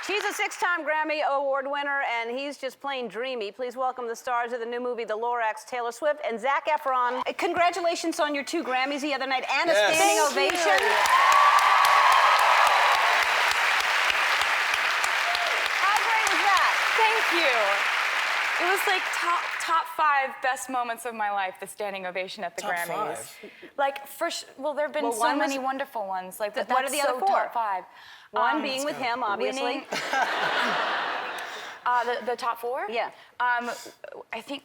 She's a 6-time Grammy Award winner, and he's just plain dreamy. Please welcome the stars of the new movie, The Lorax, Taylor Swift and Zac Efron. Congratulations on your 2 Grammys the other night and a standing ovation. How great was that? Thank you. It was like top 5 best moments of my life, the standing ovation at the Grammys. Top 5? Like, well, there have been so many wonderful ones. Like, but what are the other 4? Top 5. One being with him, obviously. The top 4? Yeah. I think,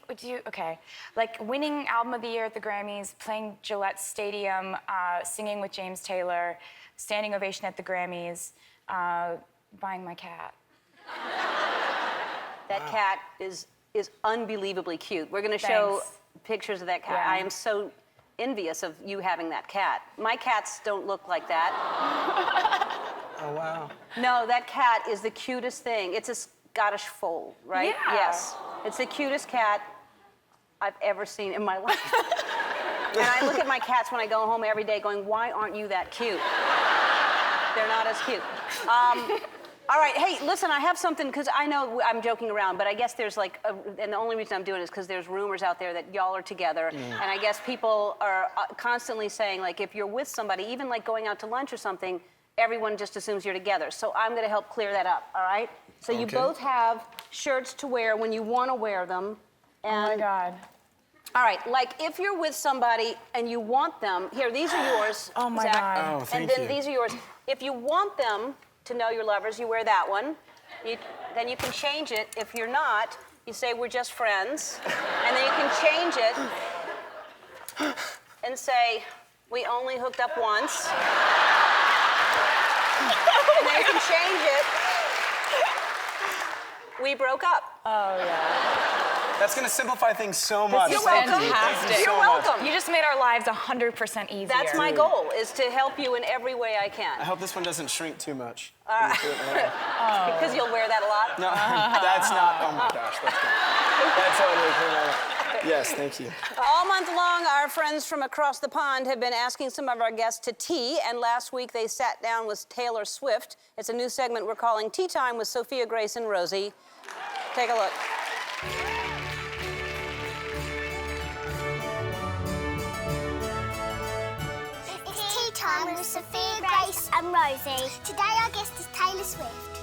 like winning Album of the Year at the Grammys, playing Gillette Stadium, singing with James Taylor, standing ovation at the Grammys, buying my cat. That cat is unbelievably cute. We're going to show pictures of that cat. Yeah. I am so envious of you having that cat. My cats don't look like that. Oh, wow. No, that cat is the cutest thing. It's a Scottish fold, right? Yeah. Yes. It's the cutest cat I've ever seen in my life. And I look at my cats when I go home every day going, why aren't you that cute? They're not as cute. All right, hey, listen, I have something, because I know I'm joking around, but I guess there's like, and the only reason I'm doing it is because there's rumors out there that y'all are together, and I guess people are constantly saying, like, if you're with somebody, even like going out to lunch or something, everyone just assumes you're together. So I'm gonna help clear that up, all right? So you both have shirts to wear when you wanna wear them. And, Oh my God. all right, like if you're with somebody and you want them, here, these are yours, Oh my Zach. God. Oh, thank And then you. these are yours. If you want them to know your lovers, you wear that one. Then you can change it. If you're not, you say, we're just friends. And then you can change it and say, we only hooked up once. And then you can change it. We broke up. Oh, yeah. That's going to simplify things so much. You're Thank welcome. you. Thank you You're so much. welcome. You just made our lives 100% easier. That's my goal, is to help you in every way I can. I hope this one doesn't shrink too much. Because you'll wear that a lot. No, that's not. Oh my gosh, that's good. That's totally cool. Yes, thank you. All month long, our friends from across the pond have been asking some of our guests to tea, and last week they sat down with Taylor Swift. It's a new segment we're calling Tea Time with Sophia, Grace, and Rosie. Take a look. It's tea time with Sophia, Grace, and Rosie. Today our guest is Taylor Swift.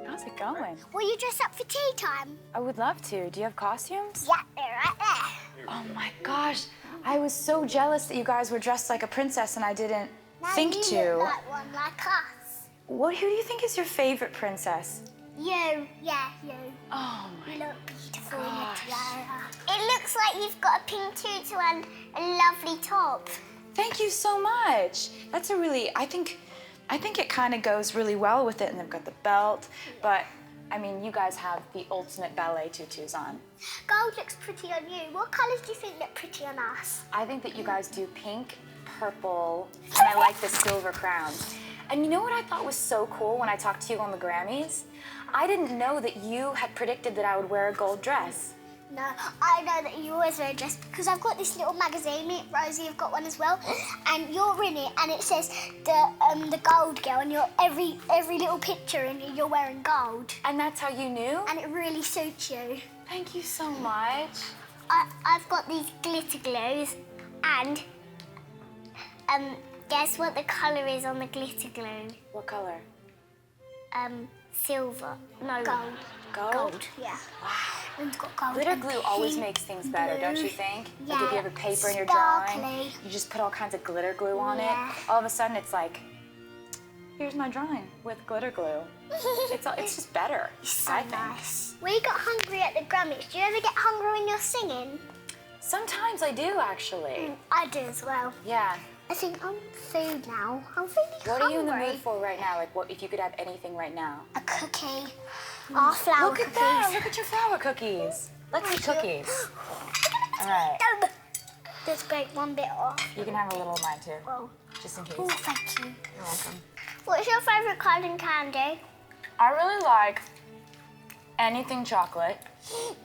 How's it going? Will you dress up for tea time? I would love to. Do you have costumes? Yeah, they're right there. Oh my gosh. I was so jealous that you guys were dressed like a princess and I didn't think you to. look like one like us. Who do you think is your favorite princess? You. Yeah, you. Oh my You look beautiful in a gosh. tiara. It looks like you've got a pink tutu and a lovely top. Thank you so much. That's a really, I think it kind of goes really well with it, and they've got the belt, but I mean, you guys have the ultimate ballet tutus on. Gold looks pretty on you. What colours do you think look pretty on us? I think that you guys do pink, purple, and I like the silver crowns. And you know what I thought was so cool when I talked to you on the Grammys? I didn't know that you had predicted that I would wear a gold dress. No, I know that you always wear a dress because I've got this little magazine. Me and Rosie have got one as well, and you're in it, and it says the gold girl, and you're every little picture in it, you're wearing gold. And that's how you knew? And it really suits you. Thank you so much. I've got these glitter glues, and guess what the colour is on the glitter glue? What color? Silver. No. Gold. Gold? Gold, yeah. Wow. And it's got gold. Glitter and glue always pink makes things better, don't you think? Yeah. Like if you have a paper in your drawing, Sparkly. you just put all kinds of glitter glue on Yeah. it. All of a sudden it's like, here's my drawing with glitter glue. It's just better, So I think. nice. We got hungry at the Grammys. Do you ever get hungry when you're singing? Sometimes I do, actually. I do as well. Yeah. I think I'm food now. I'm really What hungry. are you in the mood for right now? Like, what if you could have anything right now? A cookie. Our flour Look at cookies. that! Look at your flour cookies. Let's eat cookies. All right. Just break one bit off. You can have a little of mine too, Oh, just in case. oh, thank you. You're welcome. What's your favourite cotton candy? I really like anything chocolate,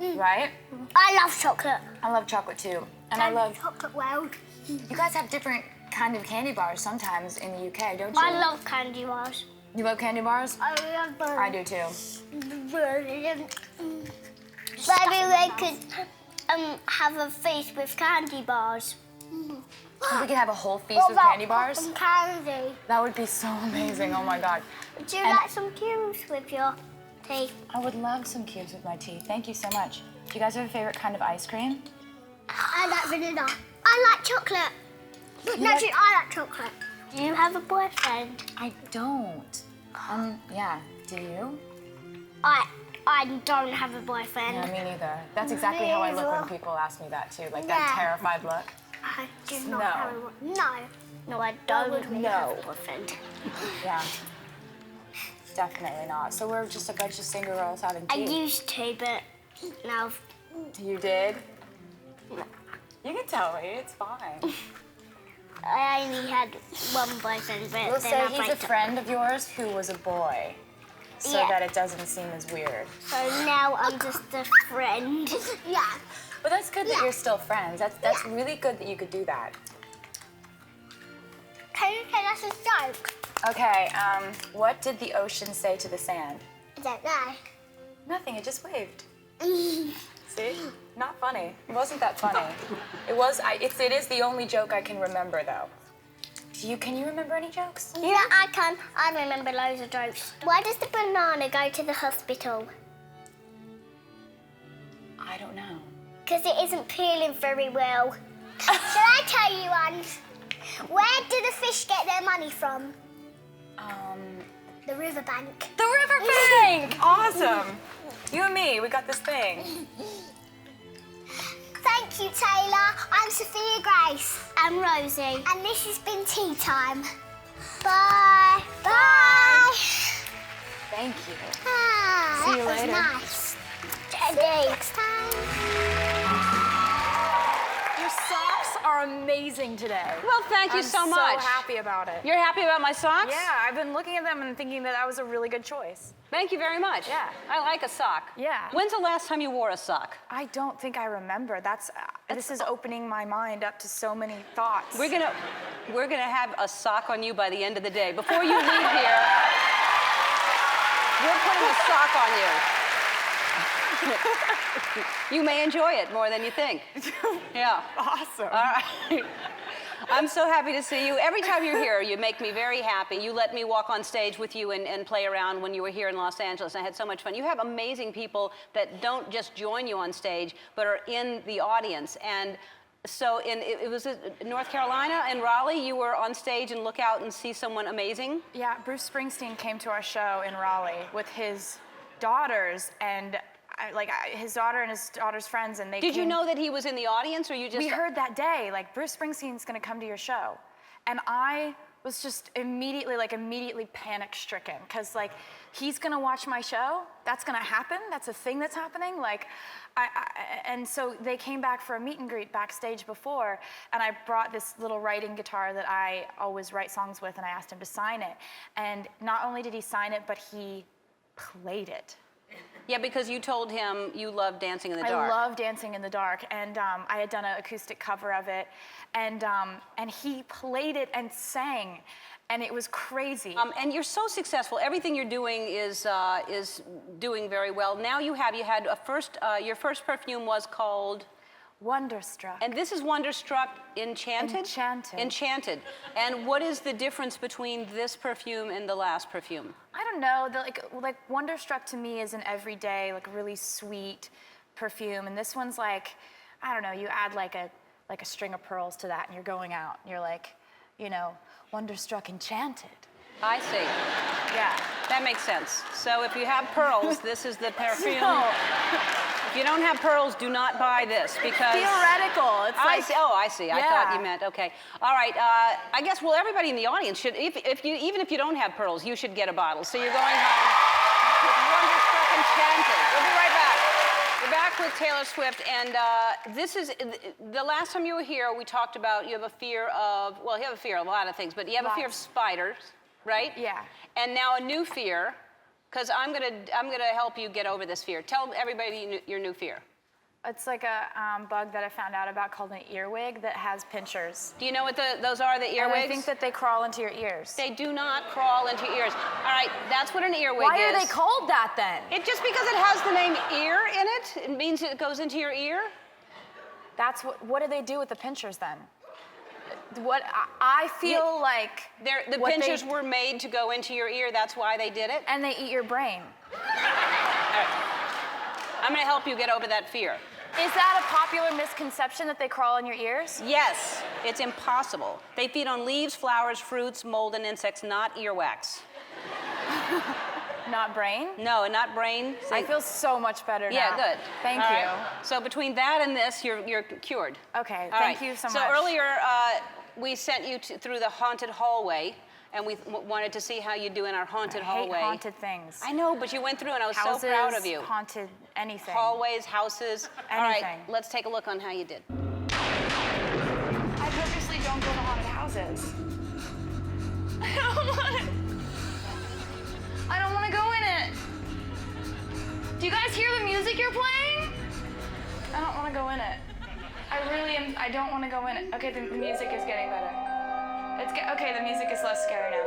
right? I love chocolate. I love chocolate too, and I love. chocolate world. You guys have different kind of candy bars sometimes in the UK, don't you? I love candy bars. You love candy bars? I love them. I do too. Maybe we could have a feast with candy bars. We could have a whole feast with candy bars? Cotton candy. That would be so amazing. Oh my God. Do you like some cubes with your tea? I would love some cubes with my tea. Thank you so much. Do you guys have a favorite kind of ice cream? I like vanilla. I like chocolate. No, like- I like chocolate. Do you have a boyfriend? I don't. Yeah. Do you? I don't have a boyfriend. No, me neither. That's exactly how I look when people ask me that too. Like that Yeah. terrified look. I do not No. have a boyfriend. No, I don't have a boyfriend. Yeah. Definitely not. So we're just a bunch of single girls having I tea. used to, but now You did? You can tell me. It's fine. I only had one boyfriend, but We'll then say I he's broke a up. friend of yours who was a boy, so Yeah. that it doesn't seem as weird. So now I'm just a friend. Yeah. But that's good that Yeah. you're still friends. That's really good that you could do that. Can you tell us a joke? Okay, what did the ocean say to the sand? I don't know. Nothing, it just waved. See? Not funny. It wasn't that funny. It is the only joke I can remember though. Can you remember any jokes? Yeah, I can. I remember loads of jokes. Why does the banana go to the hospital? I don't know. Because it isn't peeling very well. Shall I tell you one? Where do the fish get their money from? The riverbank. The riverbank! Awesome! You and me, we got this thing. Thank you, Taylor. I'm Sophia Grace. I'm Rosie. And this has been tea time. Bye. Bye. Thank you. Ah, See you that was later. nice. Next time. Your socks are amazing today. Well, thank you so much. I'm so happy about it. You're happy about my socks? Yeah, I've been looking at them and thinking that was a really good choice. Thank you very much. Yeah. I like a sock. Yeah. When's the last time you wore a sock? I don't think I remember. This is opening my mind up to so many thoughts. We're gonna have a sock on you by the end of the day. Before you leave here, we're putting a sock on you. You may enjoy it more than you think. Yeah. Awesome. All right. I'm so happy to see you. Every time you're here, you make me very happy. You let me walk on stage with you and play around when you were here in Los Angeles. I had so much fun. You have amazing people that don't just join you on stage, but are in the audience. And so it was in North Carolina, in Raleigh, you were on stage and look out and see someone amazing? Yeah, Bruce Springsteen came to our show in Raleigh with his daughters and his daughter and his daughter's friends, and they Did you came- know that he was in the audience, or you just... We heard that day, like, Bruce Springsteen's gonna come to your show. And I was just immediately panic-stricken, because, like, he's gonna watch my show? That's gonna happen? That's a thing that's happening? Like, and so they came back for a meet and greet backstage before, and I brought this little writing guitar that I always write songs with, and I asked him to sign it. And not only did he sign it, but he played it. Yeah, because you told him you love Dancing in the Dark. I love Dancing in the Dark, and I had done an acoustic cover of it, and he played it and sang, and it was crazy. And you're so successful. Everything you're doing is doing very well. Now you had your first perfume was called... Wonderstruck. And this is Wonderstruck Enchanted? Enchanted. Enchanted. And what is the difference between this perfume and the last perfume? I don't know. Like Wonderstruck to me is an everyday, like really sweet perfume, and this one's like, I don't know. You add like a string of pearls to that, and you're going out. And you're like, you know, Wonderstruck Enchanted. I see. Yeah. That makes sense. So if you have pearls, this is the perfume. No. If you don't have pearls, do not buy this because... Theoretical. It's I like, see. Oh, I see. I Yeah. thought you meant, okay. All right, I guess, well, everybody in the audience should, even if you don't have pearls, you should get a bottle. So you're going home with Wonderstruck Enchanted. We'll be right back. We're back with Taylor Swift, and this is, the last time you were here, we talked about you have a fear of, well, you have a fear of a lot of things, but you have a fear of spiders, right? Yeah. And now a new fear, because I'm gonna help you get over this fear. Tell everybody your new fear. It's like a bug that I found out about called an earwig that has pinchers. Do you know what those are, the earwigs? And I think that they crawl into your ears. They do not crawl into your ears. All right, that's what an earwig is. Why are they called that then? It just because it has the name ear in it, it means it goes into your ear. That's what do they do with the pinchers then? What I feel like the pinchers were made to go into your ear. That's why they did it. And they eat your brain. All right. I'm going to help you get over that fear. Is that a popular misconception that they crawl in your ears? Yes, it's impossible. They feed on leaves, flowers, fruits, mold, and insects, not earwax. Not brain? No, not brain. I feel so much better now. Yeah, good. Thank All you. right. So between that and this, you're cured. Okay, All thank right. you so much. So earlier, we sent you through the haunted hallway, and we wanted to see how you do in our haunted hallway. I hate haunted things. I know, but you went through, and I was Houses, so proud of you. Haunted anything. Hallways, houses. All Anything. right, let's take a look on how you did. I purposely don't go to haunted houses. I don't want to go in it. Do you guys hear the music you're playing? I don't want to go in it. I really am. I don't want to go in it. Okay, the music is getting better. Okay, the music is less scary now.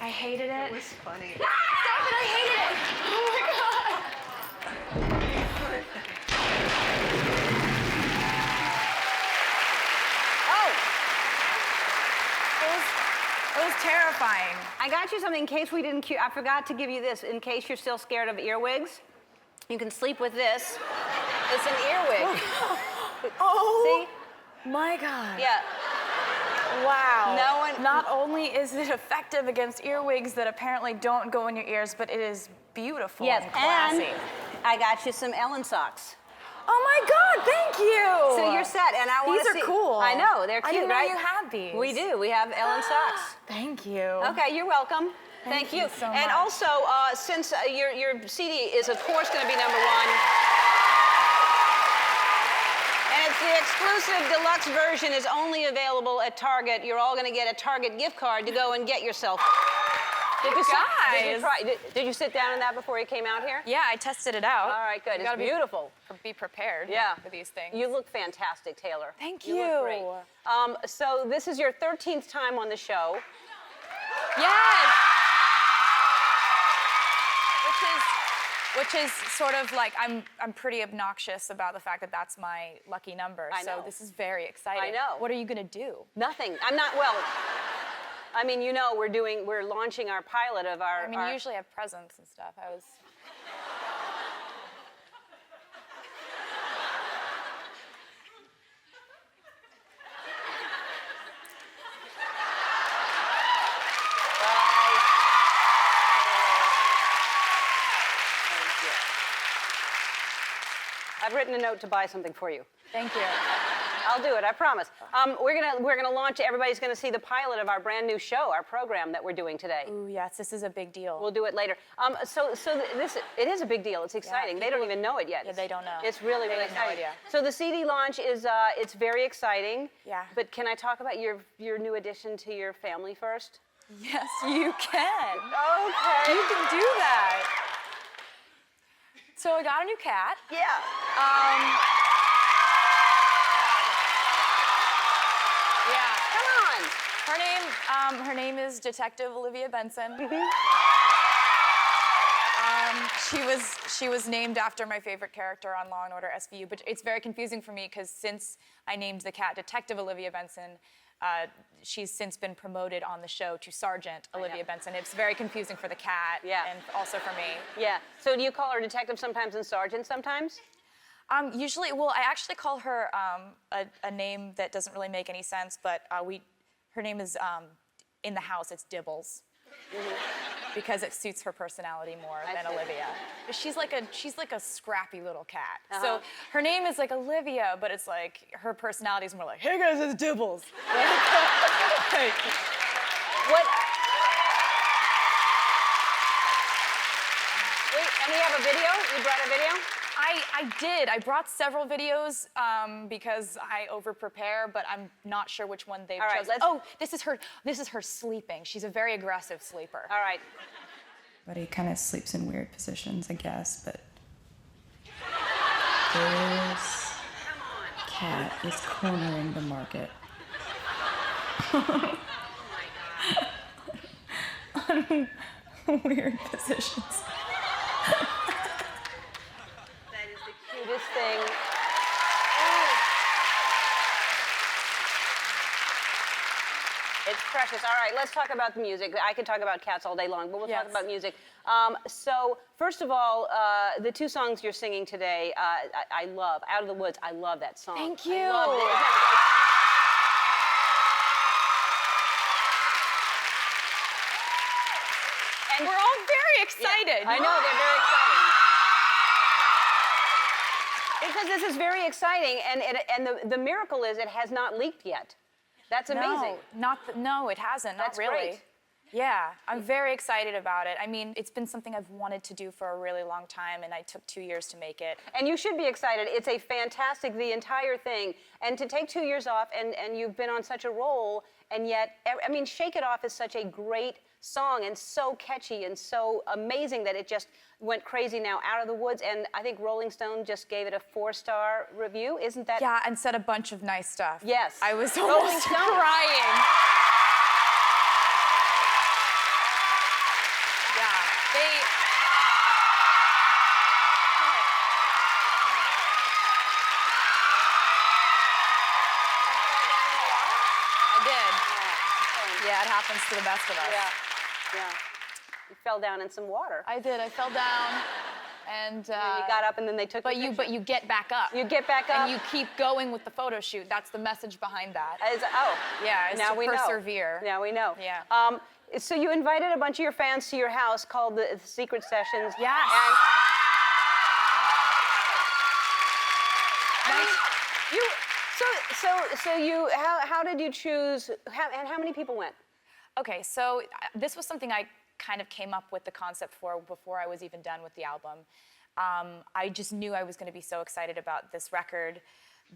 I hated it. It was funny. Stop it, I hated it. Oh my God. Oh. It was terrifying. I got you something in case we didn't I forgot to give you this in case you're still scared of earwigs. You can sleep with this. It's an earwig. Oh. See? My God. Yeah. Wow. No one. Not only is it effective against earwigs that apparently don't go in your ears, but it is beautiful Yes, and classy. and I got you some Ellen socks. Oh my God, thank you. So you're set, and I want to see. These are cool. I know, they're cute, I didn't know right? you had these. We do. We have Ellen socks. Thank you. Okay, you're welcome. Thank you so And much. also, since your CD is, of course, going to be #1, and it's the exclusive deluxe version is only available at Target. You're all going to get a Target gift card to go and get yourself. Did you sit down in that before you came out here? Yeah, I tested it out. All right, good. It's beautiful. Be prepared for these things. You look fantastic, Taylor. Thank you. You look great. So this is your 13th time on the show. Yes. Which is sort of like I'm pretty obnoxious about the fact that that's my lucky number. I know. So this is very exciting. I know. What are you gonna do? Nothing. I'm not, well, I mean, you know, we're launching our pilot of our... I mean, you usually have presents and stuff. I was... I've written a note to buy something for you. Thank you. I'll do it, I promise. We're gonna launch, everybody's gonna see the pilot of our brand new show, our program that we're doing today. Ooh, yes, this is a big deal. We'll do it later. It is a big deal, it's exciting. They don't even know it yet. Yeah, they don't know. It's really, really have no exciting. idea. So the CD launch is, it's very exciting. Yeah. But can I talk about your new addition to your family first? Yes, you can. Okay. You can do that. So I got a new cat. Yeah. Yeah. Come on. Her name is Detective Olivia Benson. She was named after my favorite character on Law & Order SVU, but it's very confusing for me because since I named the cat Detective Olivia Benson, she's since been promoted on the show to Sergeant Olivia Benson. It's very confusing for the cat and also for me. Yeah. So do you call her Detective sometimes and Sergeant sometimes? Usually, well, I actually call her a name that doesn't really make any sense, but her name is, in the house, it's Dibbles. Because it suits her personality more than Olivia. She's like a scrappy little cat. So her name is like Olivia, but it's like her personality is more like, hey guys, it's Dibbles. What? Wait, and we have a video? You brought a video? I did. I brought several videos because I over-prepare, but I'm not sure which one they've chosen. Oh, this is her sleeping. She's a very aggressive sleeper. All right. But he kind of sleeps in weird positions, I guess, but this cat is cornering the market. On weird positions. That is the cutest thing. It's precious. All right, let's talk about the music. I could talk about cats all day long, but we'll talk about music. So, first of all, the two songs you're singing today, I love. Out of the Woods, I love that song. Thank you. I love it. And we're all very excited. Yeah, I know, they're very excited. Because this is very exciting, and the miracle is it has not leaked yet. That's amazing. No, it hasn't. Not That's really. great. Yeah, I'm very excited about it. I mean, it's been something I've wanted to do for a really long time, and I took 2 years to make it. And you should be excited. It's a fantastic, the entire thing. And to take 2 years off, and you've been on such a roll, and yet, I mean, Shake It Off is such a great song and so catchy and so amazing that it just went crazy now. Out of the Woods, and I think Rolling Stone just gave it a 4-star review. Isn't that? Yeah, and said a bunch of nice stuff. Yes. I was Rolling almost Stone. crying. Yeah, it happens to the best of us. Yeah. You fell down in some water. I did. I fell down, and And you got up, and then they took. But you get back up. You get back up. And you keep going with the photo shoot. That's the message behind that. Yeah, it's now to we persevere. know. Now we know. Yeah. So you invited a bunch of your fans to your house called the Secret Sessions. Yes. How did you choose? How many people went? Okay, so this was something I kind of came up with the concept for before I was even done with the album. I just knew I was going to be so excited about this record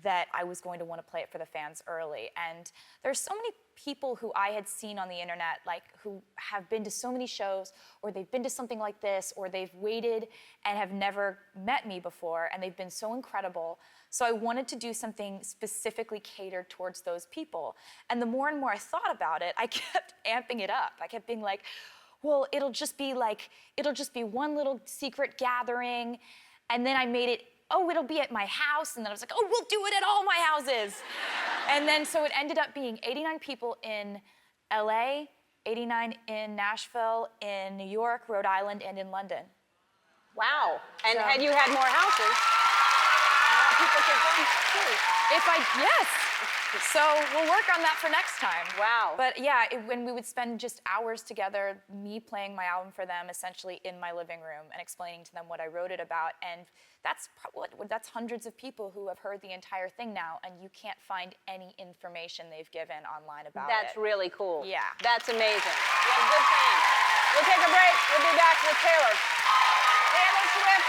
that I was going to want to play it for the fans early. And there's so many people who I had seen on the internet, like who have been to so many shows, or they've been to something like this, or they've waited and have never met me before, and they've been so incredible. So I wanted to do something specifically catered towards those people. And the more and more I thought about it, I kept amping it up. I kept being like, well, it'll just be one little secret gathering. And then I made it, oh, it'll be at my house. And then I was like, oh, we'll do it at all my houses. And then so it ended up being 89 people in LA, 89 in Nashville, in New York, Rhode Island, and in London. Wow. And had you had more houses, people could come too. Yes. So we'll work on that for next time. Wow. But yeah, when we would spend just hours together, me playing my album for them, essentially in my living room and explaining to them what I wrote it about. And that's hundreds of people who have heard the entire thing now, and you can't find any information they've given online about it. That's really cool. Yeah. That's amazing. You have good fans. We'll take a break. We'll be back with Taylor. Taylor Swift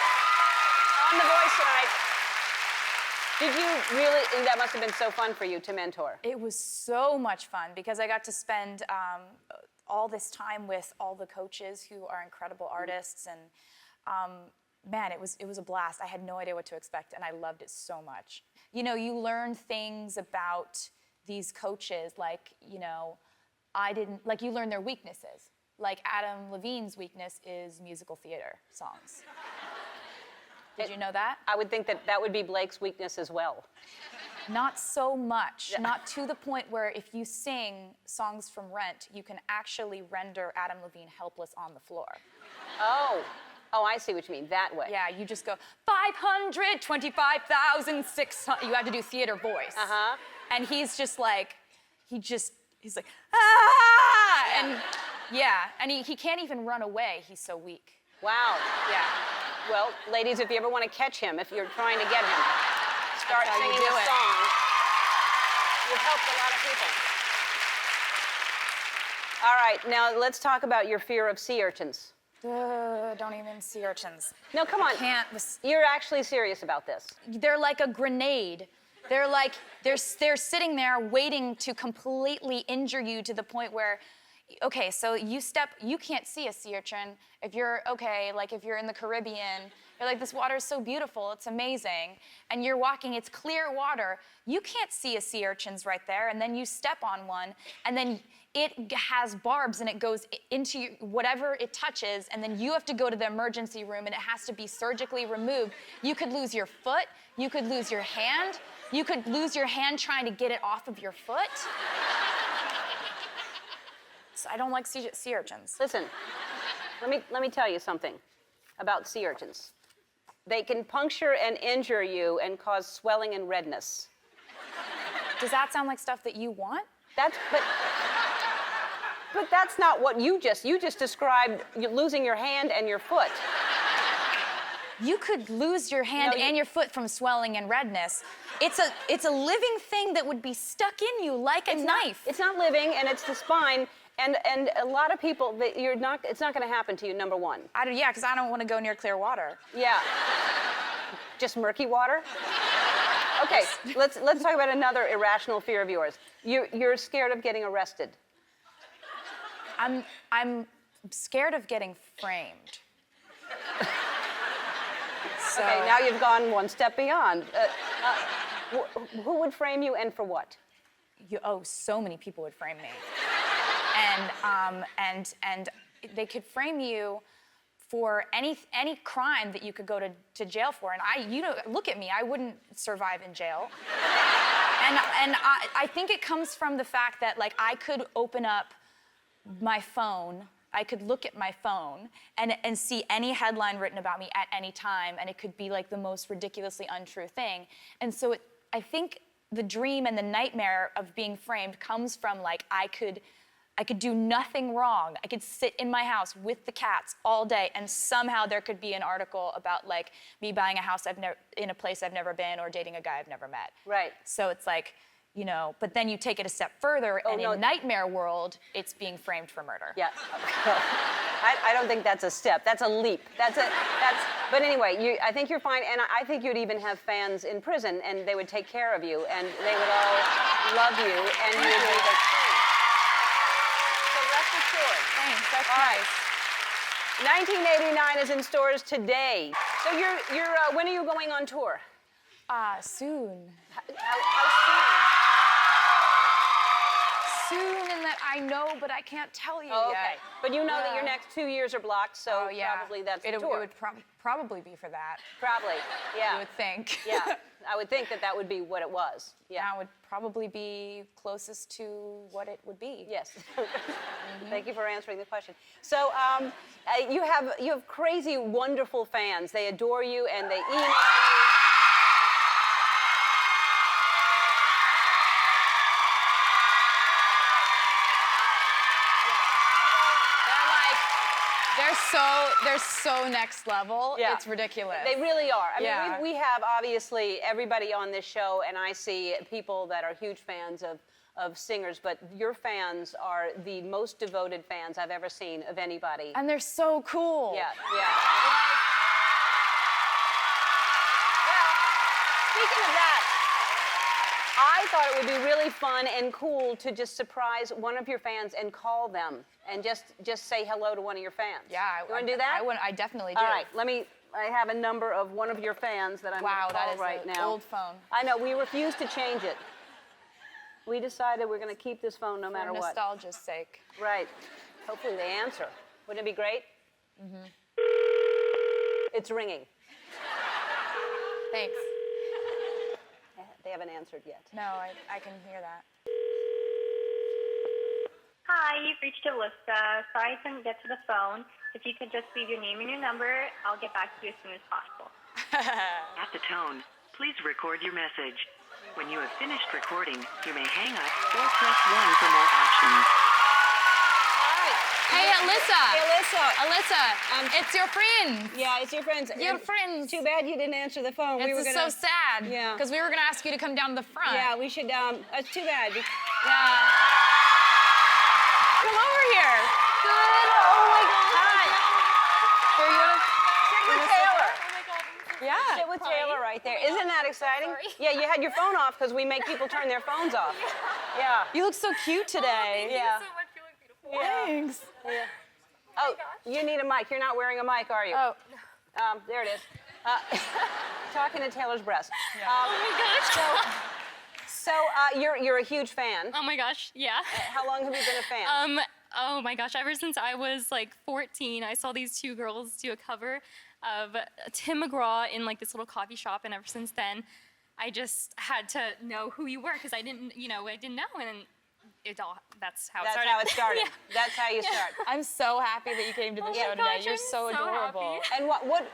on The Voice tonight. Did you really, that must have been so fun for you to mentor. It was so much fun because I got to spend all this time with all the coaches who are incredible artists, and man, it was a blast. I had no idea what to expect, and I loved it so much. You know, you learn things about these coaches, like, you know, you learn their weaknesses. like Adam Levine's weakness is musical theater songs. Did you know that? I would think that that would be Blake's weakness as well. Not so much. Not to the point where if you sing songs from Rent, you can actually render Adam Levine helpless on the floor. Oh. Oh, I see what you mean, that way. Yeah, you just go, 525,600. You have to do theater voice. Uh-huh. And he's just like, he's like, ah! And yeah, and he can't even run away. He's so weak. Wow. Yeah. Well, ladies, if you ever want to catch him, if you're trying to get him, start That's how you singing do a it. song. You helped a lot of people. All right, now let's talk about your fear of sea urchins. Don't even sea urchins. No, come on. Can't. You're actually serious about this. They're like a grenade. They're like, they're sitting there waiting to completely injure you to the point where, okay, so you can't see a sea urchin. If you're, okay, like if you're in the Caribbean, you're like, this water is so beautiful, it's amazing. And you're walking, it's clear water. You can't see a sea urchin's right there, and then you step on one, and then it has barbs and it goes into whatever it touches, and then you have to go to the emergency room and it has to be surgically removed. You could lose your foot, you could lose your hand, you could lose your hand trying to get it off of your foot. So I don't like sea urchins. Listen, let me tell you something about sea urchins. They can puncture and injure you and cause swelling and redness. Does that sound like stuff that you want? But that's not what you just described losing your hand and your foot. You could lose your hand and your foot from swelling and redness. It's a living thing that would be stuck in you like a knife. It's not living, and it's the spine, and a lot of people it's not going to happen to you. Number one. Yeah, because I don't want to go near clear water. Yeah. Just murky water. Okay, let's talk about another irrational fear of yours. You're scared of getting arrested. I'm scared of getting framed. So, Okay, now you've gone one step beyond. Who would frame you and for what? So many people would frame me. And they could frame you for any crime that you could go to jail for. And look at me, I wouldn't survive in jail. And I think it comes from the fact that, like, I could open up my phone, I could look at my phone and see any headline written about me at any time, and it could be like the most ridiculously untrue thing. And so I think the dream and the nightmare of being framed comes from, like, I could do nothing wrong. I could sit in my house with the cats all day, and somehow there could be an article about, like, me buying a house in a place I've never been or dating a guy I've never met. Right. So it's like, but then you take it a step further, and in nightmare world, it's being framed for murder. Yeah. I don't think that's a step. That's a leap. But anyway, I think you're fine, and I think you'd even have fans in prison, and they would take care of you, and they would all love you, and you would be the king. So rest assured. Thanks, that's All nice. right. 1989 is in stores today. So when are you going on tour? Soon. How soon? Soon, in that I know, but I can't tell you Oh, yet. okay. But you know that your next 2 years are blocked, so probably that's the It tour. would probably be for that. Probably, yeah. You would think. Yeah, I would think that would be what it was. Yeah. That would probably be closest to what it would be. Yes. Thank you for answering the question. So you have crazy, wonderful fans. They adore you, and they email you. They're so next level. Yeah. It's ridiculous. They really are. I Yeah. mean, we have obviously everybody on this show, and I see people that are huge fans of singers, but your fans are the most devoted fans I've ever seen of anybody. And they're so cool. Yeah, yeah. Well, speaking of that, I thought it would be really fun and cool to just surprise one of your fans and call them and just say hello to one of your fans. Yeah. You want to do that? I definitely do. All right, I have a number of one of your fans that I'm going to call right now. Wow, that is an old phone. I know, we refuse to change it. We decided we're going to keep this phone no matter For what. nostalgia's sake. Right. Hopefully they answer. Wouldn't it be great? It's ringing. Thanks. They haven't answered yet. No, I can hear that. Hi, you've reached Alyssa. Sorry I couldn't get to the phone. If you could just leave your name and your number, I'll get back to you as soon as possible. At the tone, please record your message. When you have finished recording, you may hang up or press 1 for more options. Hey, Alyssa. Hey, Alyssa. Alyssa, it's your friend. Yeah, it's your friends. Your friends. Too bad you didn't answer the phone. It's so sad. Yeah. Because we were gonna ask you to come down to the front. Yeah, we should. It's too bad. Yeah. Come over here. Good. Oh my God. Hi. Here, you wanna Sit with Taylor. Yeah. Sit with Taylor right there. Isn't that exciting? Yeah, you had your phone off because we make people turn their phones off. Yeah. You look so cute today. Yeah. Thanks. Yeah. Oh, you need a mic. You're not wearing a mic, are you? Oh. There it is. Talking to Taylor's breast. So you're a huge fan. Oh my gosh, yeah. How long have you been a fan? Oh my gosh, ever since I was like 14, I saw these two girls do a cover of Tim McGraw in like this little coffee shop, and ever since then, I just had to know who you were because I didn't know, and that's how it started. That's how it started. Yeah. That's how you start. I'm so happy that you came to the show today. gosh, You're I'm so so adorable. happy. And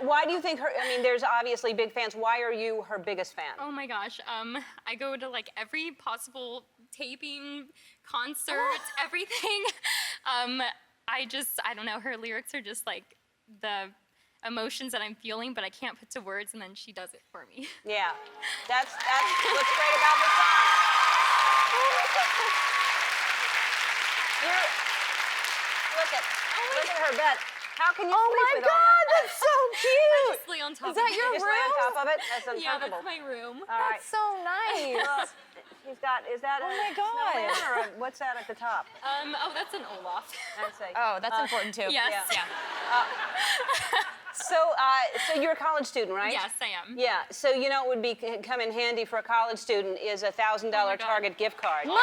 why do you think I mean, there's obviously big fans. Why are you her biggest fan? Oh my gosh, I go to like every possible taping, concerts, everything. I don't know, her lyrics are just like the emotions that I'm feeling, but I can't put to words, and then she does it for me. Yeah. That's what's great about the song. Look at her bed. How can you sleep with all that? That's so cute. Just lay on top Is that of it. your Just lay on room? top of it? That's Yeah, uncomfortable. that's my room. All right. That's so nice. He's got, is that Oh a my God. snowman or what's that at the top? Oh, that's an Olaf. That's a, Oh, that's important too. Yes. yeah. So you're a college student, right? Yes, I am. Yeah. So you know what would come in handy for a college student is a $1,000 God. Target gift card. Money!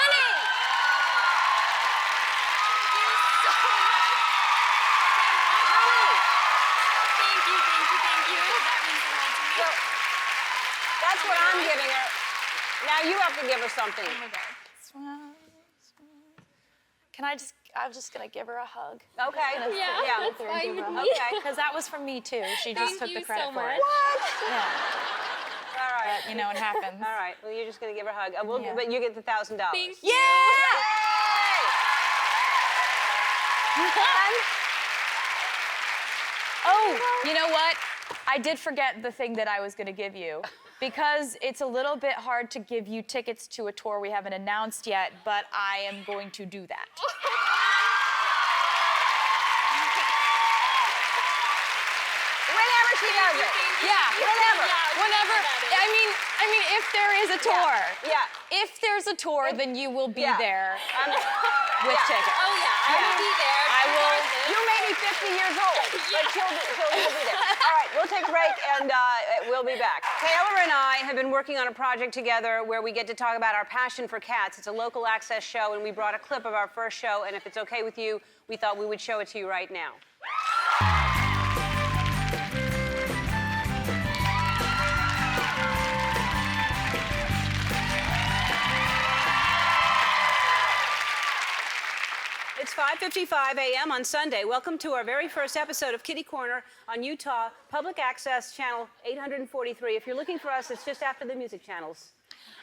Thank you. That means a lot to me. So that's what I'm giving her. Now you have to give her something. Oh my God. I'm just gonna give her a hug. Okay. Yeah, that's fine with me. Okay. Because that was from me too. She just took Thank the you credit so for much. it. Yeah. All right. You know, it happens. All right. Well, you're just gonna give her a hug. Yeah. But you get the $1,000. Thank you. Oh, you know what? I did forget the thing that I was going to give you. Because it's a little bit hard to give you tickets to a tour we haven't announced yet, but I am going to do that. Whenever she does it. Yeah, Whenever. whenever. I mean, if there is a tour. Yeah. If there's a tour, then you will be Yeah. there I'm- with yeah. tickets. Oh yeah, I will be there. I will. You may be 50 years old, but she'll be there. All right, we'll take a break and we'll be back. Taylor and I have been working on a project together where we get to talk about our passion for cats. It's a local access show, and we brought a clip of our first show, and if it's okay with you, we thought we would show it to you right now. It's 5:55 a.m. on Sunday. Welcome to our very first episode of Kitty Corner on Utah Public Access Channel 843. If you're looking for us, it's just after the music channels.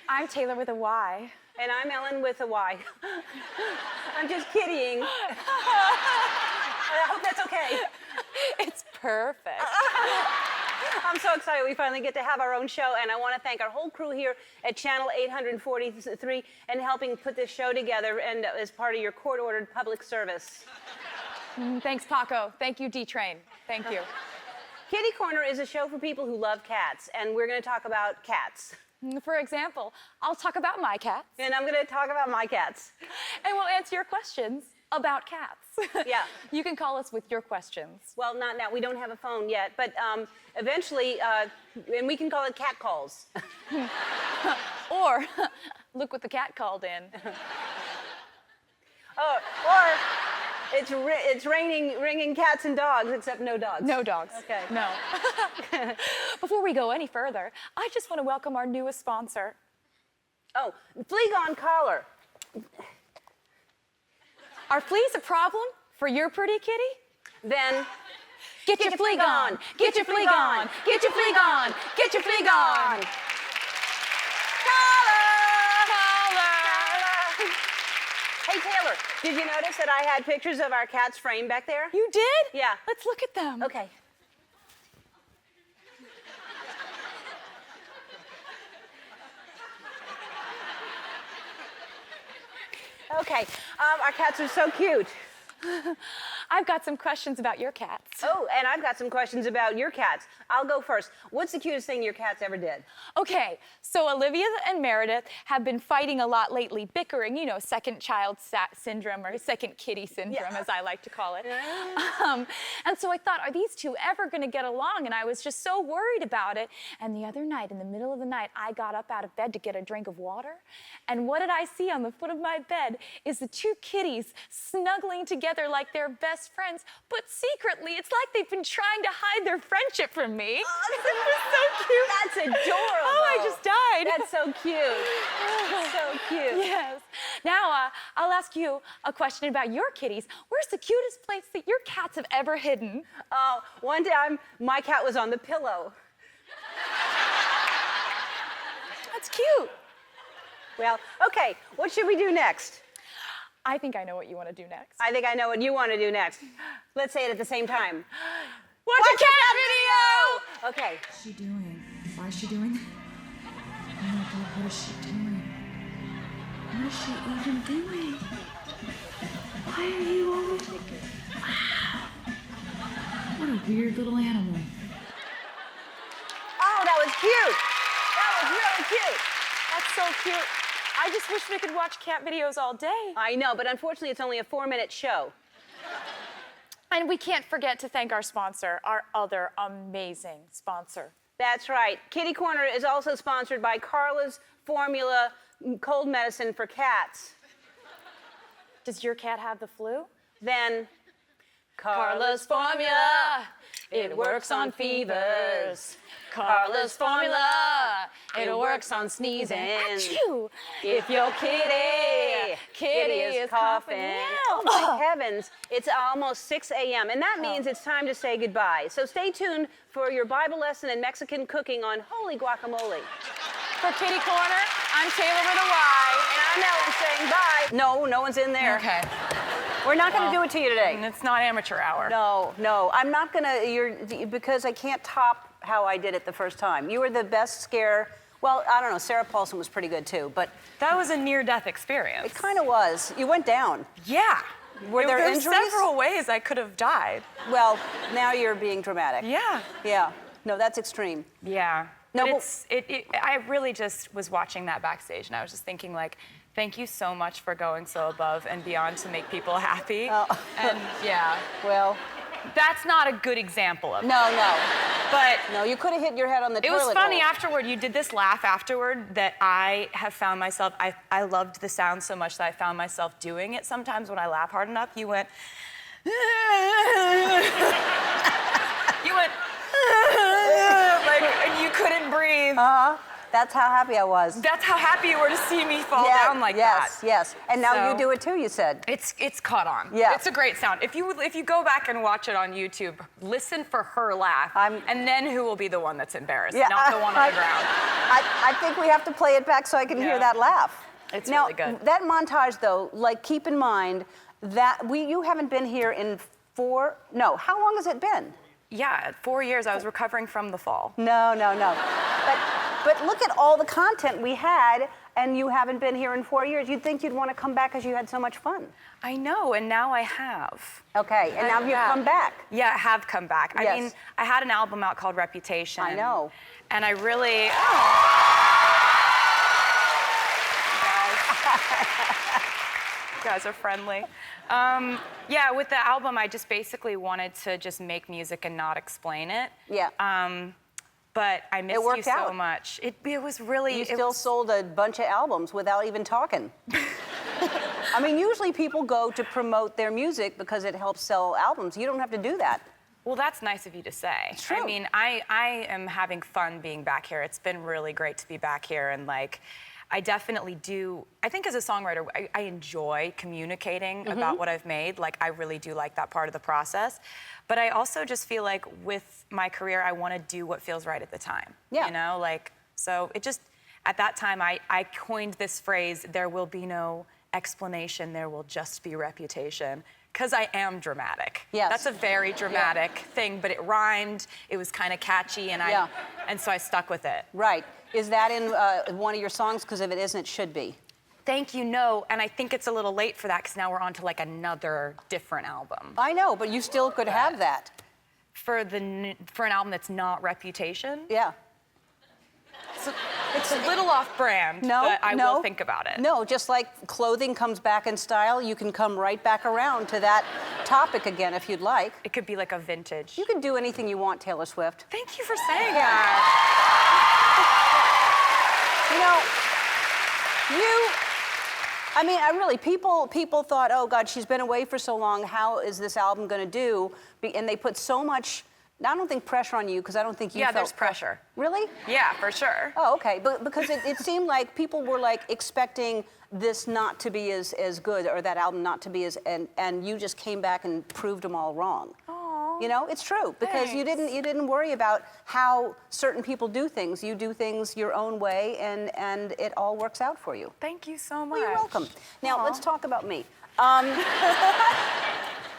I'm Taylor with a Y. And I'm Ellen with a Y. I'm just kidding. I hope that's okay. It's perfect. I'm so excited we finally get to have our own show, and I want to thank our whole crew here at Channel 843 and helping put this show together and as part of your court-ordered public service. Thanks, Paco. Thank you, D-Train. Thank you. Kitty Corner is a show for people who love cats, and we're going to talk about cats. For example, I'll talk about my cats, And I'm going to talk about my cats. and we'll answer your questions about cats. Yeah. You can call us with your questions. Well, not now. We don't have a phone yet, but eventually, and we can call it cat calls. Or, look what the cat called in. Or It's ringing cats and dogs, except no dogs. No dogs. Okay. No. Before we go any further, I just want to welcome our newest sponsor. Oh, Flea Gone Collar. Are fleas a problem for your pretty kitty? Then Get your flea gone! Get your flea gone! Get your flea gone! Get your flea gone! Hey, Taylor, did you notice that I had pictures of our cats framed back there? You did? Yeah. Let's look at them. Okay. Okay, our cats are so cute. I've got some questions about your cats. Oh, and I've got some questions about your cats. I'll go first. What's the cutest thing your cats ever did? Okay, so Olivia and Meredith have been fighting a lot lately, bickering, you know, second child syndrome or second kitty syndrome, as I like to call it. And so I thought, are these two ever going to get along? And I was just so worried about it. And the other night, in the middle of the night, I got up out of bed to get a drink of water. And what did I see on the foot of my bed is the two kitties snuggling together like they're best friends, but secretly, it's like they've been trying to hide their friendship from me. Oh, so cute. That's adorable. Oh, I just died. That's so cute. So cute. Yes. Now, I'll ask you a question about your kitties. Where's the cutest place that your cats have ever hidden? Oh, one time my cat was on the pillow. That's cute. Well, okay, what should we do next? I think I know what you want to do next. I think I know what you want to do next. Let's say it at the same time. Watch a cat video! Okay. What's she doing? Why is she doing that? Oh my God, what is she doing? What is she even doing? Why are you over there? Wow. What a weird little animal. Oh, that was cute. That was really cute. That's so cute. I just wish we could watch cat videos all day. I know, but unfortunately, it's only a 4-minute show. And we can't forget to thank our sponsor, our other amazing sponsor. That's right. Kitty Corner is also sponsored by Carla's Formula Cold Medicine for Cats. Does your cat have the flu? Then Carla's Formula, it works on fevers. Carla's Formula, it works on sneezing. Achoo! If your kitty is coughing. Oh my heavens, it's almost 6 a.m. and that means it's time to say goodbye. So stay tuned for your Bible lesson and Mexican cooking on Holy Guacamole. For Kitty Corner, I'm Taylor with a Y. And I'm Ellen saying bye. No one's in there. Okay. We're not going to do it to you today. And it's not amateur hour. No, I'm not going to, because I can't top how I did it the first time. You were the best scare. Well, I don't know, Sarah Paulson was pretty good too, but That was a near-death experience. it kind of was. You went down. Yeah. Were there There's injuries? several ways I could have died. Well, now you're being dramatic. Yeah. Yeah. No, that's extreme. Yeah. No, But but- I really just was watching that backstage, and I was just thinking, like, thank you so much for going so above and beyond to make people happy. Oh. And yeah, Well, that's not a good example of it. no. But No, you could have hit your head on the it toilet was funny bowl. afterward. You did this laugh afterward that I have found myself, I loved the sound so much that I found myself doing it sometimes when I laugh hard enough. You went, like, and you couldn't breathe. That's how happy I was. That's how happy you were to see me fall down like that. Yes. And now So- you do it too, you said. It's caught on. Yeah. It's a great sound. If you go back and watch it on YouTube, listen for her laugh, and then who will be the one that's embarrassed, not the one on the ground. I think we have to play it back so I can hear Yeah. that laugh. It's now, really good. That montage, though, like, keep in mind that you haven't been here in how long has it been? Yeah, 4 years. I was recovering from the fall. No. But look at all the content we had, and you haven't been here in 4 years. You'd think you'd want to come back because you had so much fun. I know, and now I have. Okay, and now you've come back. Yeah, I have come back. I Yes. mean, I had an album out called Reputation. I know. And I really... You guys are friendly. Yeah, with the album, I just basically wanted to just make music and not explain it. Yeah. But I missed worked you so out. much. It was really... You still sold a bunch of albums without even talking. I mean, usually people go to promote their music because it helps sell albums. You don't have to do that. Well, that's nice of you to say. It's true. I mean, I am having fun being back here. It's been really great to be back here, and like, I definitely do. I think as a songwriter, I enjoy communicating about what I've made. Like, I really do like that part of the process. But I also just feel like with my career, I want to do what feels right at the time. Yeah. You know, like, so it just, at that time, I coined this phrase, there will be no explanation, there will just be reputation. Because I am dramatic. Yes. That's a very dramatic thing, but it rhymed, it was kind of catchy, and and so I stuck with it. Right. Is that in one of your songs? Because if it isn't, it should be. Thank you, no, and I think it's a little late for that, because now we're on to like another different album. I know, but you still could have that. For an album that's not Reputation? Yeah. It's a little off-brand, but I will think about it. No, just like clothing comes back in style, you can come right back around to that topic again if you'd like. It could be like a vintage. You can do anything you want, Taylor Swift. Thank you for saying that. I mean, I really, people thought, oh God, she's been away for so long, how is this album gonna do? And they put so much, I don't think pressure on you, because I don't think you felt... Yeah, there's pressure. Really? Yeah, for sure. Oh, okay, but because it seemed like people were like expecting this not to be as good, or that album not to be as, and you just came back and proved them all wrong. Aww. You know, it's true, because you didn't worry about how certain people do things. You do things your own way, and it all works out for you. Thank you so much. Well, you're welcome. Now, let's talk about me.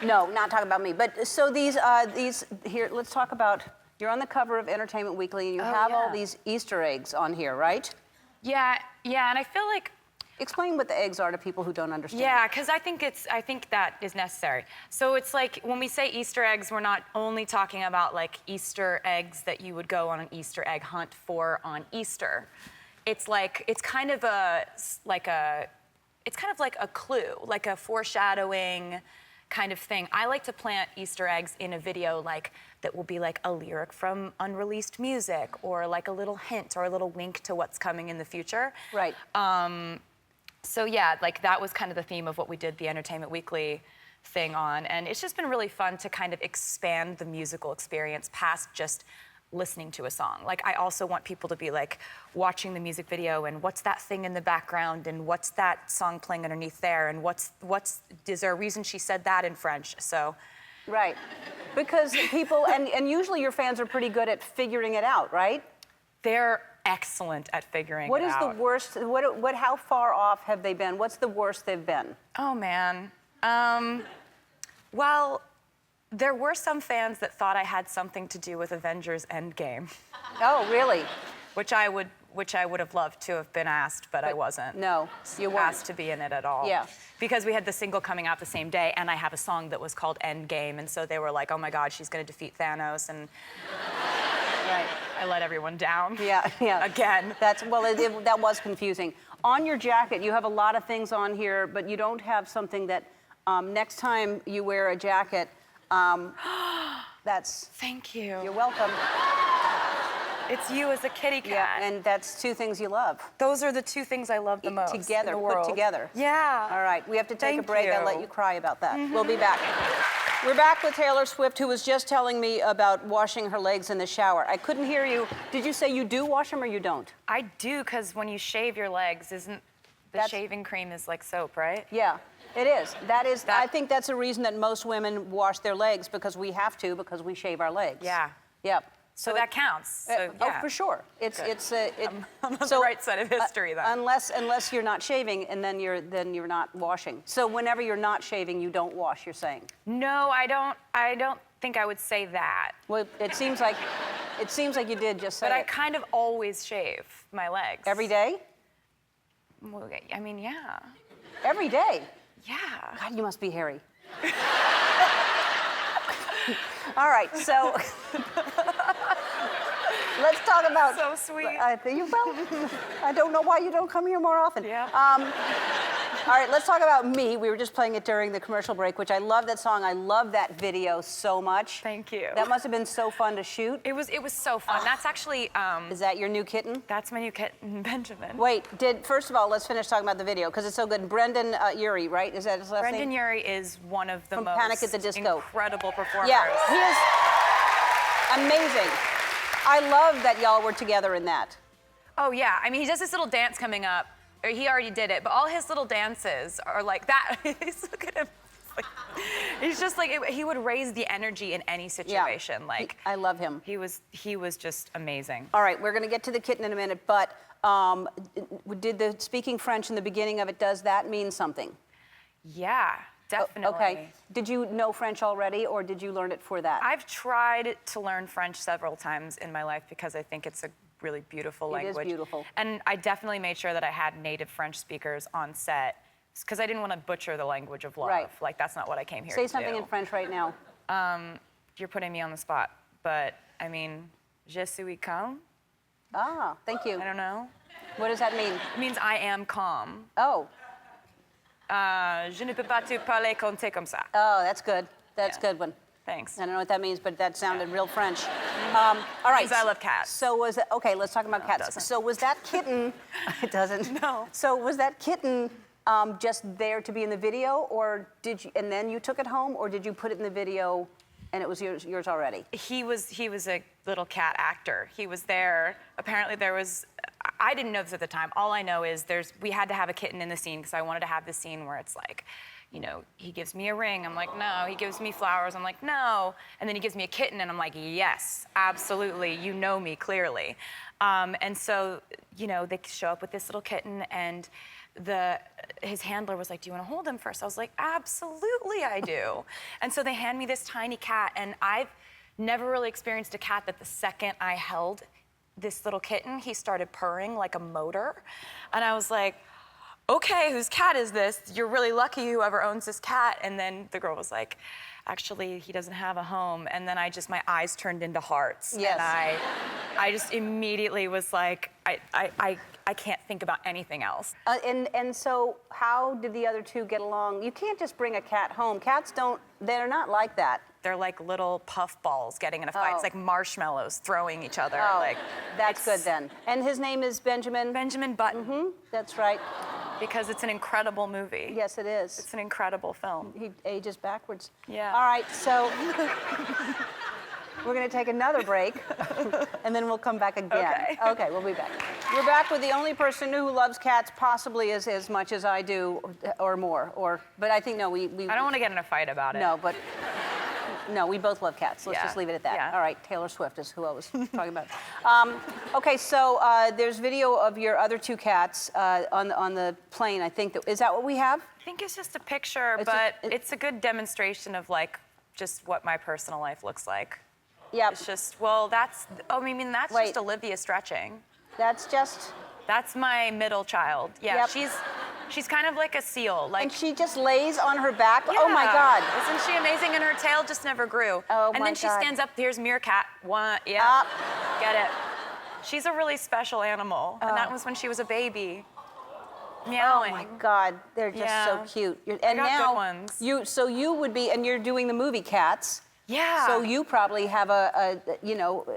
No, not talking about me. But so these here, let's talk about, you're on the cover of Entertainment Weekly, and you have all these Easter eggs on here, right? Yeah, and I feel like... Explain what the eggs are to people who don't understand. Yeah, because I think that is necessary. So it's like, when we say Easter eggs, we're not only talking about like Easter eggs that you would go on an Easter egg hunt for on Easter. It's like, it's kind of like a clue, like a foreshadowing kind of thing. I like to plant Easter eggs in a video like that will be like a lyric from unreleased music, or like a little hint or a little wink to what's coming in the future. Right. So yeah, like that was kind of the theme of what we did the Entertainment Weekly thing on, and it's just been really fun to kind of expand the musical experience past just listening to a song. Like, I also want people to be like watching the music video, and what's that thing in the background, and what's that song playing underneath there, and is there a reason she said that in French? So. Right, because people, and usually your fans are pretty good at figuring it out, right? They're excellent at figuring it out. What is the worst, how far off have they been? What's the worst they've been? Oh, man. Well, there were some fans that thought I had something to do with Avengers Endgame. Oh, really? Which I would have loved to have been asked, but I wasn't. No, you weren't asked to be in it at all. Yeah. Because we had the single coming out the same day, and I have a song that was called Endgame, and so they were like, oh my God, she's gonna defeat Thanos, and right. I let everyone down. Yeah. Again. That was confusing. On your jacket, you have a lot of things on here, but you don't have something that, next time you wear a jacket, that's... Thank you. You're welcome. It's you as a kitty cat. Yeah, and that's two things you love. Those are the two things I love the most. Together, in the world. put together. Yeah. All right, we have to take Thank a break. you. I'll let you cry about that. We'll be back. We're back with Taylor Swift, who was just telling me about washing her legs in the shower. I couldn't hear you. Did you say you do wash them or you don't? I do, because when you shave your legs, shaving cream is like soap, right? Yeah, it is. I think that's a reason that most women wash their legs, because we have to, because we shave our legs. Yeah. Yep. So that counts. So, yeah. Oh, for sure. I'm on the right side of history, then. Unless you're not shaving, and then you're not washing. So whenever you're not shaving, you don't wash, you're saying? No, I don't think I would say that. Well, it seems like you did just say But I it. kind of always shave my legs. Every day? Well, I mean, yeah. Every day? Yeah. God, you must be hairy. All right, so let's talk about... So sweet. I don't know why you don't come here more often. Yeah. All right, let's talk about Me. We were just playing it during the commercial break, which I love that song. I love that video so much. Thank you. That must have been so fun to shoot. It was so fun. That's actually Is that your new kitten? that's my new kitten, Benjamin. Wait, first of all, let's finish talking about the video because it's so good. Brendan Urie, right? Is that his last Brendan name? Urie is one of the From most Panic at the Disco. incredible performers. Yeah, he is amazing. I love that y'all were together in that. Oh yeah, I mean he does this little dance coming up, or he already did it, but all his little dances are like that. Look at him. He's just like he would raise the energy in any situation. Yeah. Like I love him. he was just amazing. All right, we're going to get to the kitten in a minute, but did the speaking French in the beginning of it, does that mean something? Yeah, definitely. Okay. Did you know French already, or did you learn it for that? I've tried to learn French several times in my life because I think it's a really beautiful language. It is beautiful. And I definitely made sure that I had native French speakers on set because I didn't want to butcher the language of love. Right. Like that's not what I came here Say to something do. in French right now. You're putting me on the spot, but I mean, je suis calme. Ah, thank you. I don't know. What does that mean? It means I am calm. Oh, Je ne peux pas te parler comme ça. oh, that's good. That's a Yeah. good one. Thanks. I don't know what that means, but that sounded real French. All right. Means I love cats. So was it, okay, let's talk about cats. doesn't. So was that kitten, it doesn't. No. So was that kitten just there to be in the video, or did you, and then you took it home, or did you put it in the video and it was yours already? He was a little cat actor. He was there. Apparently there was, I didn't know this at the time. All I know is we had to have a kitten in the scene because I wanted to have the scene where it's like, you know, he gives me a ring, I'm like, no. He gives me flowers, I'm like, no. And then he gives me a kitten, and I'm like, yes, absolutely, you know me clearly. And so, you know, they show up with this little kitten, and his handler was like, do you want to hold him first? I was like, absolutely I do. And so they hand me this tiny cat, and I've never really experienced a cat that the second I held this little kitten, he started purring like a motor. And I was like, okay, whose cat is this? You're really lucky whoever owns this cat. And then the girl was like, actually, he doesn't have a home. And then my eyes turned into hearts. Yes. And I just immediately was like, I can't think about anything else. And so how did the other two get along? You can't just bring a cat home. Cats they're not like that. They're like little puff balls getting in a fight. Oh. It's like marshmallows throwing each other. Oh, Like, that's good it's then. And his name is Benjamin? Benjamin Button. Mm-hmm, that's right. Because it's an incredible movie. Yes, it is. It's an incredible film. He ages backwards. Yeah. All right, so we're going to take another break, and then we'll come back again. Okay. Okay, we'll be back. We're back with the only person who loves cats possibly as much as I do, or more. But I think, no, we I don't want to get in a fight about it. No, we both love cats. Let's Yeah. just leave it at that. Yeah. All right, Taylor Swift is who I was talking about. Okay, so there's video of your other two cats on the plane, I think. Is that what we have? I think it's just a picture, It's but just- it's a good demonstration of like just what my personal life looks like. Yeah. It's just, that's Wait. just Olivia stretching. That's just... That's my middle child. Yeah, Yep. she's kind of like a seal. Like, And she just lays on her back? Oh, my yeah. God. Isn't she amazing? And her tail just never grew. Oh, and my then she God. stands up, here's Meerkat. One, yeah, Ah. get it. She's a really special animal. And that Oh. was when she was a baby. Oh, Meowing. my God. They're just so Yeah. cute. And got good now, ones. you would be, and you're doing the movie Cats. Yeah. So you probably have an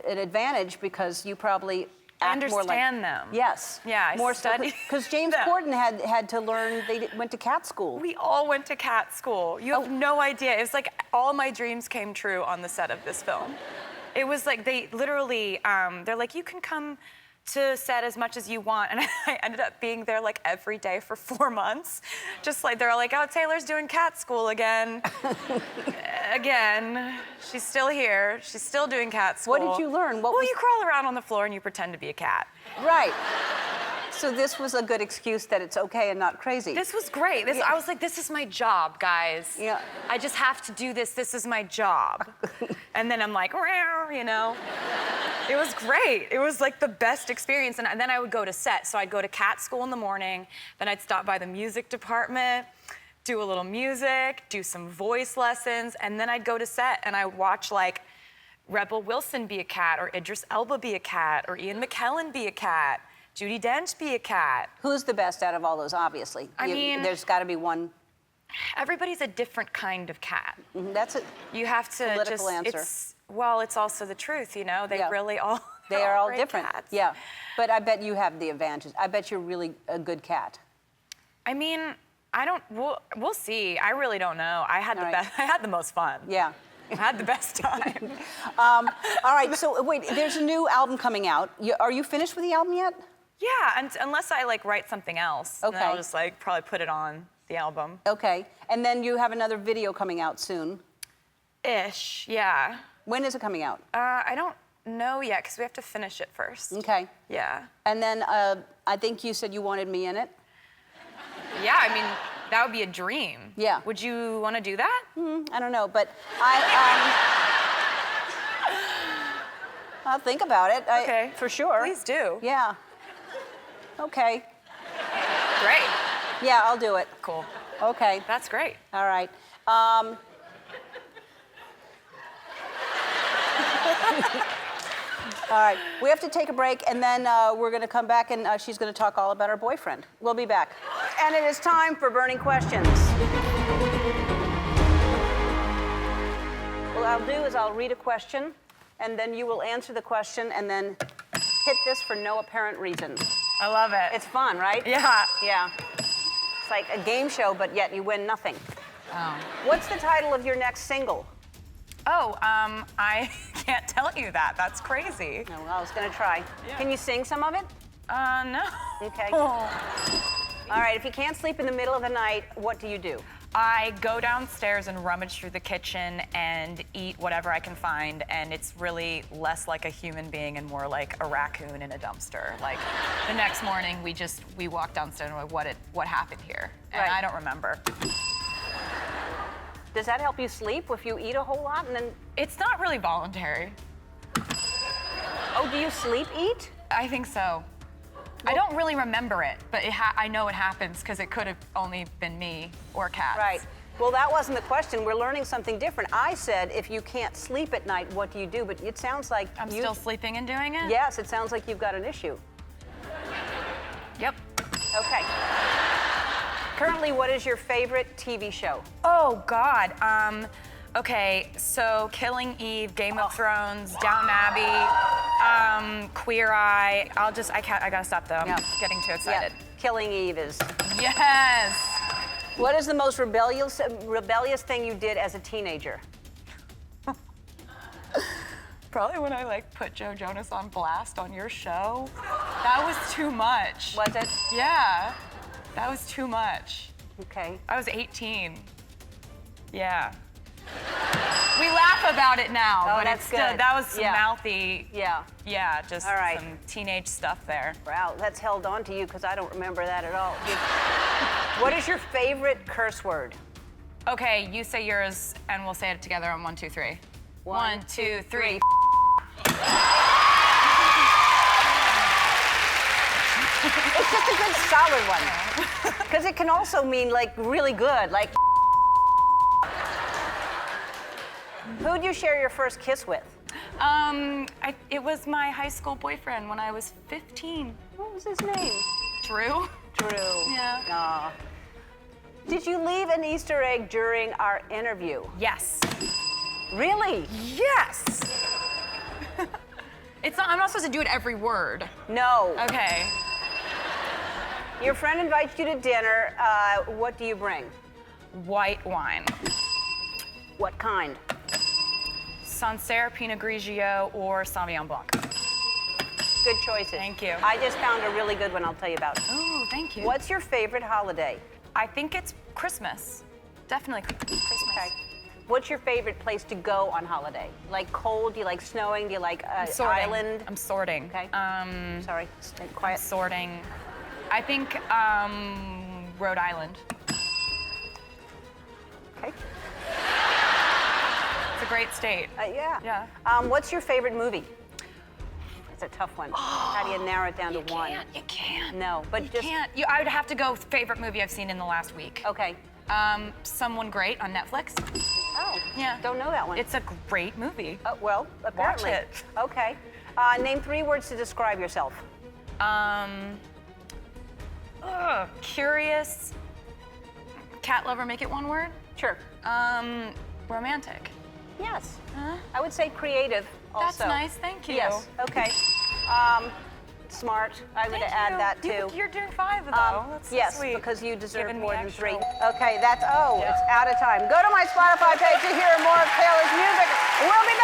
advantage because you probably act more like... understand them. Yes. Yeah, I more study Because James them. Corden had to learn, went to cat school. We all went to cat school. You have no idea. It was like all my dreams came true on the set of this film. It was like they literally, they're like, you can come to set as much as you want. And I ended up being there like every day for 4 months. Just like, they're like, oh, Taylor's doing cat school again. Again. She's still here. She's still doing cat school. What did you learn? You crawl around on the floor and you pretend to be a cat. Right. So this was a good excuse that it's okay and not crazy. This was great. I was like, this is my job, guys. Yeah. I just have to do this. This is my job. And then I'm like, "Meow," you know. It was great. It was like the best experience. And then I would go to set. So I'd go to cat school in the morning. Then I'd stop by the music department, do a little music, do some voice lessons. And then I'd go to set and I would watch like Rebel Wilson be a cat, or Idris Elba be a cat, or Ian McKellen be a cat. Judi Dench be a cat. Who's the best out of all those, obviously? I mean- There's got to be one. Everybody's a different kind of cat. That's a You have to political just, answer. It's also the truth, you know? They Yeah. really all They are all great different. cats. Yeah. But I bet you have the advantage. I bet you're really a good cat. I mean, we'll see. I really don't know. I had All the right. best, I had the most fun. Yeah. I had the best time. All right, so wait, there's a new album coming out. Are you finished with the album yet? Yeah, and unless I like write something else, and then Okay. I'll just like probably put it on the album. Okay. And then you have another video coming out soon. Ish, yeah. When is it coming out? I don't know yet because we have to finish it first. Okay. Yeah. And then I think you said you wanted me in it. Yeah, I mean, that would be a dream. Yeah. Would you want to do that? I don't know, but I'll think about it. Okay. For sure. Please do. Yeah. Okay. Great. Yeah, I'll do it. Cool. Okay. That's great. All right. All right. We have to take a break, and then we're going to come back, and she's going to talk all about her boyfriend. We'll be back. And it is time for burning questions. What I'll do is I'll read a question, and then you will answer the question, and then hit this for no apparent reason. I love it. It's fun, right? Yeah. Yeah. It's like a game show, but yet you win nothing. Oh. What's the title of your next single? Oh, I can't tell you that. That's crazy. Oh, well, I was going to try. Yeah. Can you sing some of it? No. Okay. Oh. All right, if you can't sleep in the middle of the night, what do you do? I go downstairs and rummage through the kitchen and eat whatever I can find, and it's really less like a human being and more like a raccoon in a dumpster. Like the next morning, we walk downstairs and we're like, what happened here? And Right. I don't remember. Does that help you sleep if you eat a whole lot and then? It's not really voluntary. Oh, do you sleep eat? I think so. I don't really remember it, but I know it happens because it could have only been me or cats. Right. Well, that wasn't the question. We're learning something different. I said, if you can't sleep at night, what do you do? But it sounds like I'm still sleeping and doing it? Yes, it sounds like you've got an issue. Yep. Okay. Currently, what is your favorite TV show? Oh, God. Okay, so Killing Eve, Game of Thrones, Downton Abbey, Queer Eye. I gotta stop though. Yeah. I'm getting too excited. Yeah. Killing Eve is. Yes. What is the most rebellious thing you did as a teenager? Probably when I like put Joe Jonas on blast on your show. That was too much. Was it? Yeah, that was too much. Okay. I was 18. Yeah. We laugh about it now, Oh, but that's it's still, good. that was some Yeah. mouthy, Yeah. yeah, just All right. some teenage stuff there. Wow, that's held on to you because I don't remember that at all. What is your favorite curse word? Okay, you say yours, and we'll say it together on 1, 2, 3. 1, 2, 3. It's just a good solid one. Because it can also mean like really good, like. Who'd you share your first kiss with? It was my high school boyfriend when I was 15. What was his name? Drew? Drew. Yeah. Aw. Did you leave an Easter egg during our interview? Yes. Really? Yes! I'm not supposed to do it every word. No. Okay. Your friend invites you to dinner. What do you bring? White wine. What kind? Sancerre, Pinot Grigio, or Sauvignon Blanc. Good choices. Thank you. I just found a really good one I'll tell you about. Oh, thank you. What's your favorite holiday? I think it's Christmas. Definitely Christmas. Okay. What's your favorite place to go on holiday? Like cold? Do you like snowing? Do you like Sorting. island? I'm sorting. Okay. Sorry, stay I'm quiet. sorting. I think Rhode Island. Okay. It's a great state. Yeah. Yeah. What's your favorite movie? That's a tough one. How do you narrow it down to one? You can't. No, but You just. can't. I would have to go favorite movie I've seen in the last week. Okay. Someone Great on Netflix. Oh. Yeah. Don't know that one. It's a great movie. Well, apparently. it. Okay. Name 3 words to describe yourself. Curious. Cat lover, make it one word? Sure. Romantic. Yes. I would say creative also. That's nice, thank you. Yes, okay. Smart, I would Thank add you. that too. You're doing 5 though. That's so Yes, sweet. because you deserve Giving me more than extra. 3. Okay, it's out of time. Go to my Spotify page to hear more of Taylor's music. We'll be back.